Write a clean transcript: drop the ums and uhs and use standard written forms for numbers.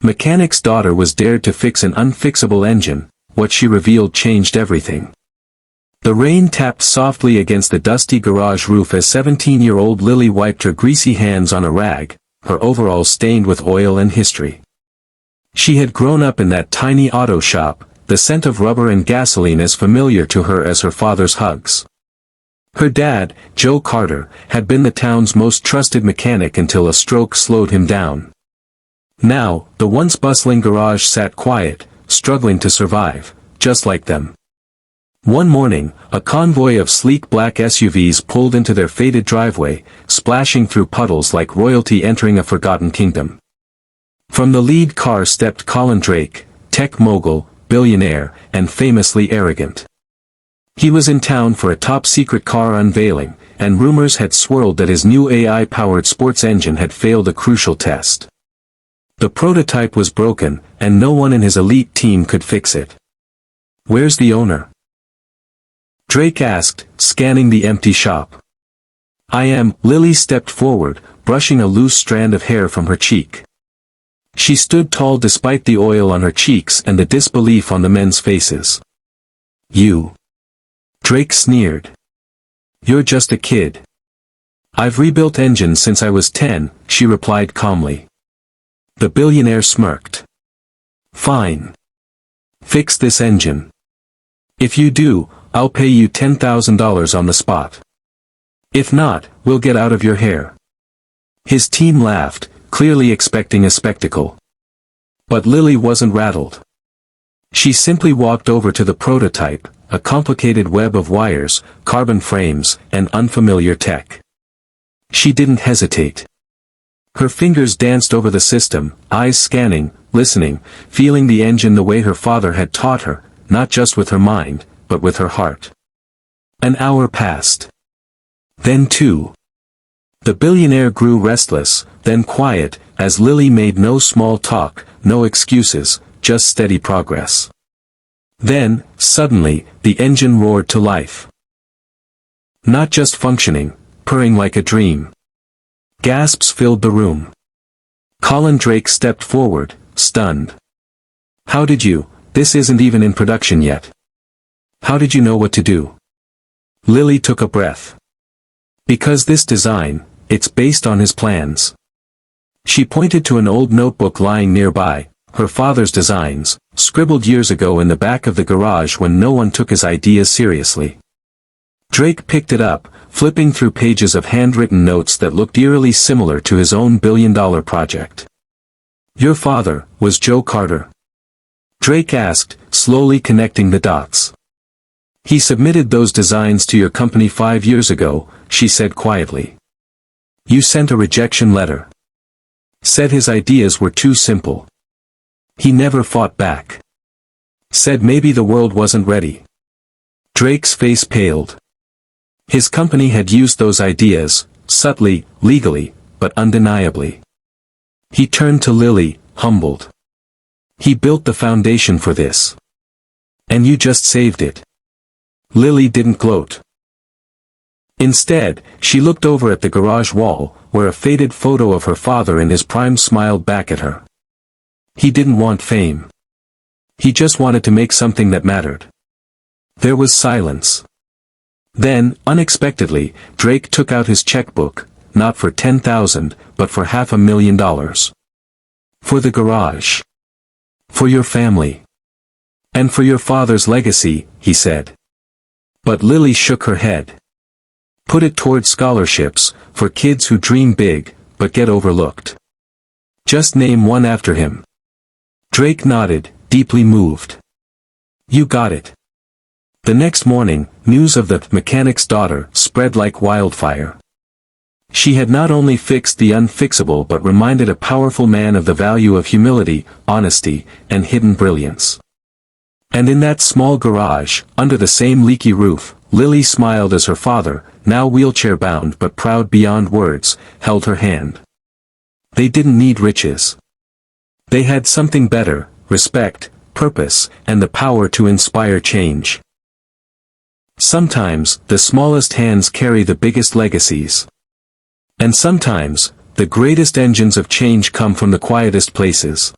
mechanic's daughter was dared to fix an unfixable engine. What she revealed changed everything. The rain tapped softly against the dusty garage roof as 17-year-old Lily wiped her greasy hands on a rag, her overalls stained with oil and history. She had grown up in that tiny auto shop, the scent of rubber and gasoline as familiar to her as her father's hugs. Her dad, Joe Carter, had been the town's most trusted mechanic until a stroke slowed him down. Now, the once bustling garage sat quiet, struggling to survive, just like them. One morning, a convoy of sleek black SUVs pulled into their faded driveway, splashing through puddles like royalty entering a forgotten kingdom. From the lead car stepped Colin Drake, tech mogul, billionaire, and famously arrogant. He was in town for a top-secret car unveiling, and rumors had swirled that his new AI-powered sports engine had failed a crucial test. The prototype was broken, and no one in his elite team could fix it. "Where's the owner?" Drake asked, scanning the empty shop. "I am." Lily stepped forward, brushing a loose strand of hair from her cheek. She stood tall despite the oil on her cheeks and the disbelief on the men's faces. "You?" Drake sneered. "You're just a kid." "I've rebuilt engines since I was 10, she replied calmly. The billionaire smirked. "Fine. Fix this engine. If you do, I'll pay you $10,000 on the spot. If not, we'll get out of your hair." His team laughed, clearly expecting a spectacle. But Lily wasn't rattled. She simply walked over to the prototype, a complicated web of wires, carbon frames, and unfamiliar tech. She didn't hesitate. Her fingers danced over the system, eyes scanning, listening, feeling the engine the way her father had taught her, not just with her mind, but with her heart. An hour passed. Then two. The billionaire grew restless, then quiet, as Lily made no small talk, no excuses, just steady progress. Then, suddenly, the engine roared to life. Not just functioning, purring like a dream. Gasps filled the room. Colin Drake stepped forward, stunned. "How did you? This isn't even in production yet. How did you know what to do?" Lily took a breath. "Because this design, it's based on his plans." She pointed to an old notebook lying nearby, her father's designs, scribbled years ago in the back of the garage when no one took his ideas seriously. Drake picked it up, flipping through pages of handwritten notes that looked eerily similar to his own billion-dollar project. "Your father, was Joe Carter?" Drake asked, slowly connecting the dots. "He submitted those designs to your company 5 years ago," she said quietly. "You sent a rejection letter. Said his ideas were too simple. He never fought back. Said maybe the world wasn't ready." Drake's face paled. His company had used those ideas, subtly, legally, but undeniably. He turned to Lily, humbled. "He built the foundation for this. And you just saved it." Lily didn't gloat. Instead, she looked over at the garage wall, where a faded photo of her father in his prime smiled back at her. He didn't want fame. He just wanted to make something that mattered. There was silence. Then, unexpectedly, Drake took out his checkbook, not for $10,000, but for $500,000. "For the garage. For your family. And for your father's legacy," he said. But Lily shook her head. "Put it toward scholarships, for kids who dream big, but get overlooked. Just name one after him." Drake nodded, deeply moved. "You got it." The next morning, news of the mechanic's daughter spread like wildfire. She had not only fixed the unfixable but reminded a powerful man of the value of humility, honesty, and hidden brilliance. And in that small garage, under the same leaky roof, Lily smiled as her father, now wheelchair-bound but proud beyond words, held her hand. They didn't need riches. They had something better: respect, purpose, and the power to inspire change. Sometimes, the smallest hands carry the biggest legacies. And sometimes, the greatest engines of change come from the quietest places.